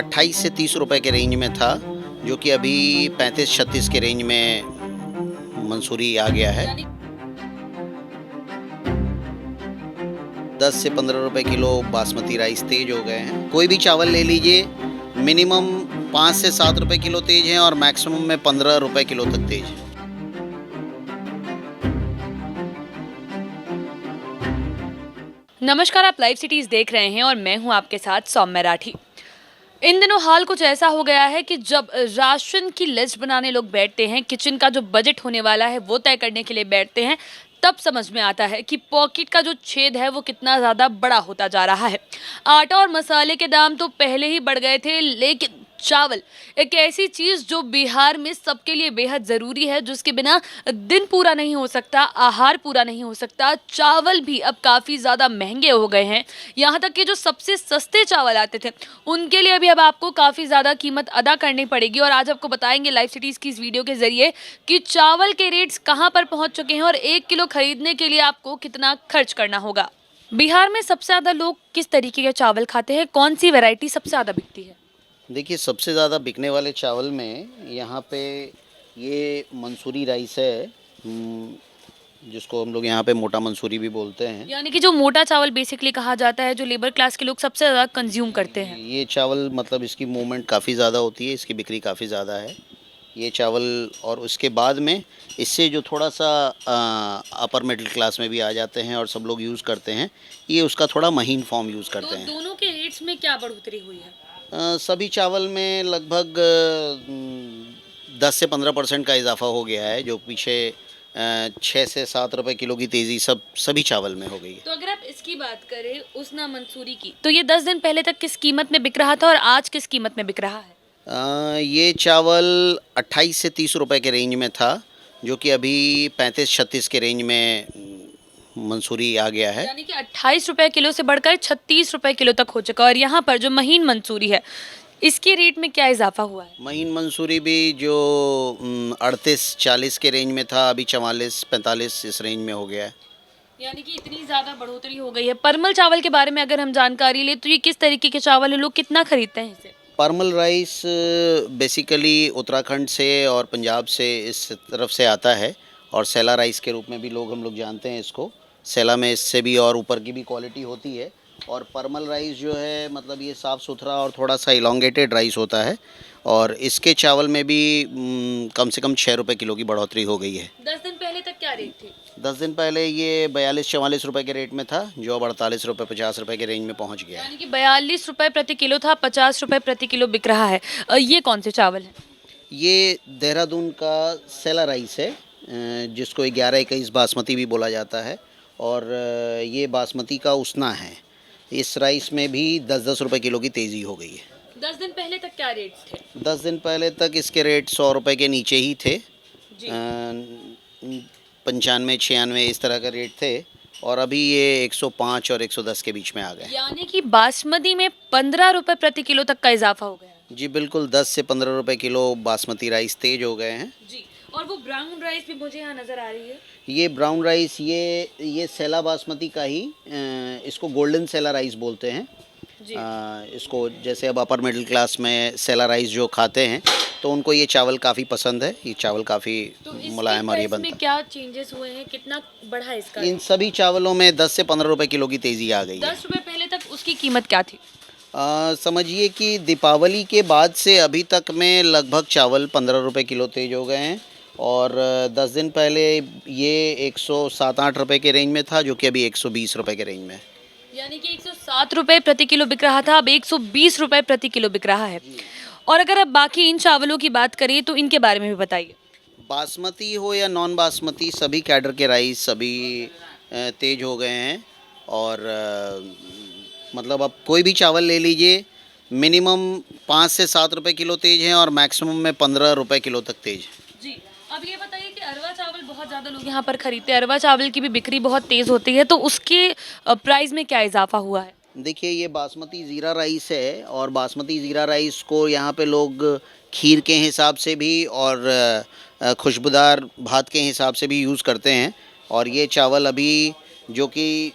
28 से 30 रुपए के रेंज में था, जो कि अभी 35-36 के रेंज में मंसूरी आ गया है। 10 से 15 रुपए किलो बासमती राइस तेज हो गए हैं। कोई भी चावल ले लीजिए, मिनिमम 5 से 7 रुपए किलो तेज है और मैक्सिमम में 15 रुपए किलो तक तेज है। नमस्कार, आप लाइव सिटीज़ देख रहे हैं और मैं हूं आपके साथ सौम्य राठी। इन दिनों हाल कुछ ऐसा हो गया है कि जब राशन की लिस्ट बनाने लोग बैठते हैं, किचन का जो बजट होने वाला है वो तय करने के लिए बैठते हैं, तब समझ में आता है कि पॉकेट का जो छेद है वो कितना ज़्यादा बड़ा होता जा रहा है। आटा और मसाले के दाम तो पहले ही बढ़ गए थे, लेकिन चावल एक ऐसी चीज़ जो बिहार में सबके लिए बेहद ज़रूरी है, जिसके बिना दिन पूरा नहीं हो सकता, आहार पूरा नहीं हो सकता। चावल भी अब काफ़ी ज़्यादा महंगे हो गए हैं। यहाँ तक कि जो सबसे सस्ते चावल आते थे, उनके लिए भी अब आपको काफ़ी ज़्यादा कीमत अदा करनी पड़ेगी। और आज आपको बताएंगे लाइव सिटीज़ की इस वीडियो के ज़रिए कि चावल के रेट्स कहाँ पर पहुँच चुके हैं और 1 किलो खरीदने के लिए आपको कितना खर्च करना होगा। बिहार में सबसे ज़्यादा लोग किस तरीके के चावल खाते हैं, कौन सी वैरायटी सबसे ज़्यादा बिकती है? देखिए, सबसे ज़्यादा बिकने वाले चावल में यहाँ पे ये मंसूरी राइस है, जिसको हम लोग यहाँ पे मोटा मंसूरी भी बोलते हैं। यानी कि जो मोटा चावल बेसिकली कहा जाता है, जो लेबर क्लास के लोग सबसे ज़्यादा कंज्यूम करते हैं। ये चावल मतलब इसकी मूवमेंट काफ़ी ज़्यादा होती है, इसकी बिक्री काफ़ी ज़्यादा है ये चावल। और उसके बाद में इससे जो थोड़ा सा अपर मिडिल क्लास में भी आ जाते हैं और सब लोग यूज़ करते हैं, ये उसका थोड़ा महीन फॉर्म यूज़ करते हैं। दोनों के रेट्स में क्या बढ़ोतरी हुई है? सभी चावल में लगभग 10 से 15% का इजाफा हो गया है, जो पीछे 6 से 7 रुपए किलो की तेज़ी सभी चावल में हो गई है। तो अगर आप इसकी बात करें उसना मंसूरी की, तो ये 10 दिन पहले तक किस कीमत में बिक रहा था और आज किस कीमत में बिक रहा है? ये चावल 28 से 30 रुपए के रेंज में था, जो कि अभी 35-36 के रेंज में मंसूरी आ गया है। यानी कि 28 रुपए किलो से बढ़कर 36 रुपए किलो तक हो चुका है। और यहाँ पर जो महीन मंसूरी है, इसके रेट में क्या इजाफा हुआ है? महीन मंसूरी भी जो 38-40 के रेंज में था, अभी 44-45 इस रेंज में हो गया है। यानी कि इतनी ज़्यादा बढ़ोतरी हो गई है। परमल चावल के बारे में अगर हम जानकारी लें, तो ये किस तरीके के चावल है, लोग कितना खरीदते हैं इसे? परमल राइस बेसिकली उत्तराखंड से और पंजाब से इस तरफ से आता है, और सेला राइस के रूप में भी हम लोग जानते हैं इसको। सेला में इससे भी और ऊपर की भी क्वालिटी होती है। और परमल राइस जो है, मतलब ये साफ़ सुथरा और थोड़ा सा इलोंगेटेड राइस होता है, और इसके चावल में भी कम से कम 6 रुपए किलो की बढ़ोतरी हो गई है। 10 दिन पहले तक क्या रेट थे? 10 दिन पहले ये 42-44 रुपए के रेट में था, जो अब 48 रुपए 50 रुपए के रेंज में पहुंच गया है। यानी कि 42 रुपए प्रति किलो था, 50 रुपए प्रति किलो बिक रहा है। ये कौन से चावल है? ये देहरादून का सेला राइस है, जिसको 11-21 बासमती भी बोला जाता है, और ये बासमती का उसना है। इस राइस में भी 10-10 रुपए किलो की तेज़ी हो गई है। 10 दिन पहले तक क्या रेट थे? 10 दिन पहले तक इसके रेट 100 रुपए के नीचे ही थे। जी। 95-96 इस तरह का रेट थे, और अभी ये 105 और 110 के बीच में आ गए। यानी कि बासमती में 15 रुपए प्रति किलो तक का इजाफा हो गया है। जी बिल्कुल, 10 से 15 रुपए किलो बासमती राइस तेज हो गए हैं। जी। और वो ब्राउन राइस भी मुझे यहाँ नजर आ रही है। ये ब्राउन राइस, ये सेला बासमती का ही, इसको गोल्डन सेला राइस बोलते हैं। जी। इसको जैसे अब अपर मिडिल क्लास में सेला राइस जो खाते हैं, तो उनको ये चावल काफ़ी पसंद है। ये चावल काफ़ी तो मुलायम और ये बनता में क्या चेंजेस हुए हैं, कितना बढ़ा है इसका? है। इन सभी चावलों में 10 से 15 रुपए किलो की तेज़ी आ गई है। 10 रुपए पहले तक उसकी कीमत क्या थी? समझिए कि दीपावली के बाद से अभी तक में लगभग चावल 15 रुपए किलो तेज हो गए हैं, और 10 दिन पहले ये 107-8 रुपए के रेंज में था, जो कि अभी 120 रुपए के रेंज में है। यानी कि 107 रुपए प्रति किलो बिक रहा था, अब 120 रुपए प्रति किलो बिक रहा है। और अगर अब बाकी इन चावलों की बात करें, तो इनके बारे में भी बताइए। बासमती हो या नॉन बासमती, सभी कैडर के राइस सभी तेज हो गए हैं। और मतलब अब कोई भी चावल ले लीजिए, मिनिमम 5 से 7 रुपए किलो तेज हैं, और मैक्सिमम में 15 रुपए किलो तक तेज। जी। अब ये बताइए कि अरवा चावल बहुत ज़्यादा लोग यहाँ पर खरीदते हैं, अरवा चावल की भी बिक्री बहुत तेज़ होती है, तो उसके प्राइस में क्या इजाफा हुआ है? देखिए, ये बासमती ज़ीरा राइस है, और बासमती ज़ीरा राइस को यहाँ पे लोग खीर के हिसाब से भी और खुशबूदार भात के हिसाब से भी यूज़ करते हैं। और ये चावल अभी जो कि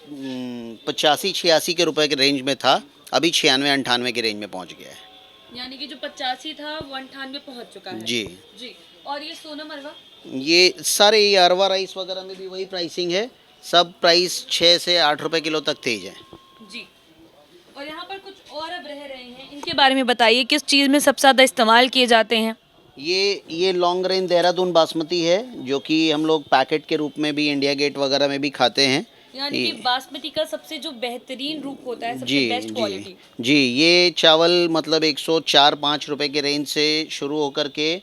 85-86 के रुपए के रेंज में था, अभी 96-98 के रेंज में पहुँच गया है। यानी कि जो 85 था वो 98 पहुंच चुका है। जी। जी। और ये सोनम अरवा? ये सारे ये अरवा राइस वगैरह में भी वही प्राइसिंग है, सब प्राइस 6 से 8 रुपए किलो तक तेज है। जी। और यहाँ पर कुछ और अब रह रहे हैं, इनके बारे में बताइए, किस चीज़ में सबसे ज़्यादा इस्तेमाल किए जाते हैं? ये लॉन्ग रेंज देहरादून बासमती है, जो कि हम लोग पैकेट के रूप में भी इंडिया गेट वगैरह में भी खाते हैं। यानी कि बासमती का सबसे जो बेहतरीन रूप होता है, जी सबसे बेस्ट जी क्वालिटी। जी, ये चावल मतलब 104-5 रुपए के रेंज से शुरू होकर के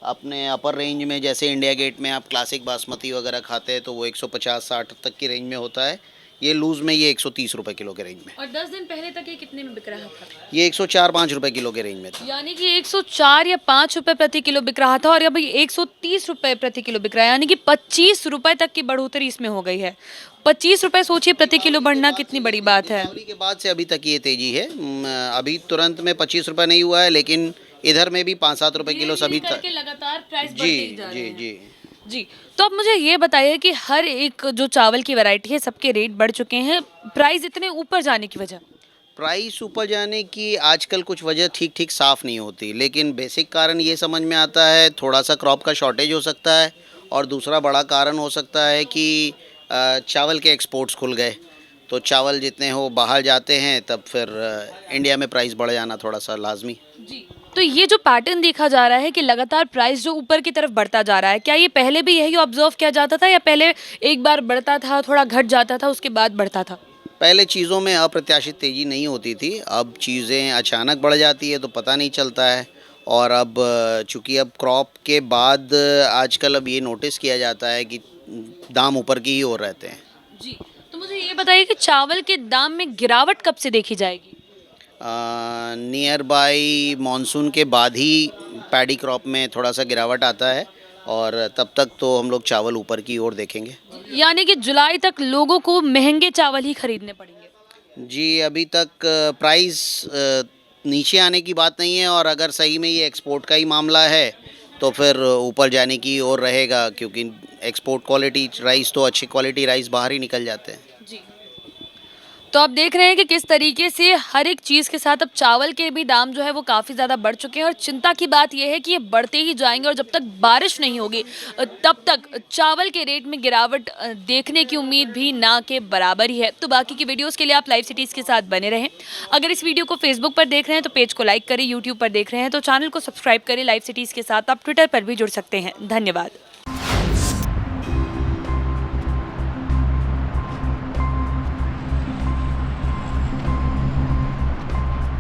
अपने अपर रेंज में, जैसे इंडिया गेट में आप क्लासिक बासमती वगैरह खाते हैं तो वो 150-60 तक की रेंज में होता है। ये लूज़ में ये 130 रुपए किलो के रेंज में। और 10 दिन पहले तक ये कितने में बिक रहा था? ये 104-5 रुपए किलो के रेंज में था। यानी कि 104 या 5 रुपए प्रति किलो बिक रहा था और अभी 130 रुपए प्रति किलो बिक रहा है, यानी कि 25 रुपए तक की बढ़ोतरी इसमें हो गई है। 25 रुपए सोचिए प्रति किलो बढ़ना कितनी बड़ी बात है। दीपावली के बाद से अभी तक ये तेजी है। अभी तुरंत में 25 रुपए नहीं हुआ है, लेकिन इधर में भी 5-7 रुपए किलो सभी करके लगातार प्राइस बढ़ते जी ही जा रहे जी हैं। जी। जी, तो अब मुझे ये बताइए कि हर एक जो चावल की वैरायटी है सबके रेट बढ़ चुके हैं, प्राइस इतने ऊपर जाने की वजह? प्राइस ऊपर जाने की आजकल कुछ वजह ठीक ठीक साफ़ नहीं होती, लेकिन बेसिक कारण ये समझ में आता है, थोड़ा सा क्रॉप का शॉर्टेज हो सकता है, और दूसरा बड़ा कारण हो सकता है कि चावल के एक्सपोर्ट्स खुल गए, तो चावल जितने हो बाहर जाते हैं, तब फिर इंडिया में प्राइस बढ़ जाना थोड़ा सा लाजमी। जी। तो ये जो पैटर्न देखा जा रहा है कि लगातार प्राइस जो ऊपर की तरफ बढ़ता जा रहा है, क्या ये पहले भी यही ऑब्जर्व किया जाता था या पहले एक बार बढ़ता था, थोड़ा घट जाता था, उसके बाद बढ़ता था? पहले चीज़ों में अप्रत्याशित तेज़ी नहीं होती थी, अब चीज़ें अचानक बढ़ जाती है तो पता नहीं चलता है। और अब चूँकि अब क्रॉप के बाद आजकल अब ये नोटिस किया जाता है कि दाम ऊपर की ही ओर रहते हैं। जी। तो मुझे ये बताइए कि चावल के दाम में गिरावट कब से देखी जाएगी? नियर बाई मानसून के बाद ही पैडी क्रॉप में थोड़ा सा गिरावट आता है, और तब तक तो हम लोग चावल ऊपर की ओर देखेंगे। यानी कि जुलाई तक लोगों को महंगे चावल ही खरीदने पड़ेंगे। जी, अभी तक प्राइस नीचे आने की बात नहीं है, और अगर सही में ये एक्सपोर्ट का ही मामला है तो फिर ऊपर जाने की ओर रहेगा, क्योंकि एक्सपोर्ट क्वालिटी राइस तो अच्छी क्वालिटी राइस बाहर ही निकल जाते हैं। जी। तो आप देख रहे हैं कि किस तरीके से हर एक चीज़ के साथ अब चावल के भी दाम जो है वो काफ़ी ज़्यादा बढ़ चुके हैं और चिंता की बात यह है कि ये बढ़ते ही जाएंगे और जब तक बारिश नहीं होगी तब तक चावल के रेट में गिरावट देखने की उम्मीद भी ना के बराबर ही है। तो बाकी की वीडियोस के लिए आप लाइव सिटीज़ के साथ बने रहें। अगर इस वीडियो को फेसबुक पर देख रहे हैं तो पेज को लाइक करें, यूट्यूब पर देख रहे हैं तो चैनल को सब्सक्राइब करें लाइव सिटीज़ के साथ। आप ट्विटर पर भी जुड़ सकते हैं। धन्यवाद।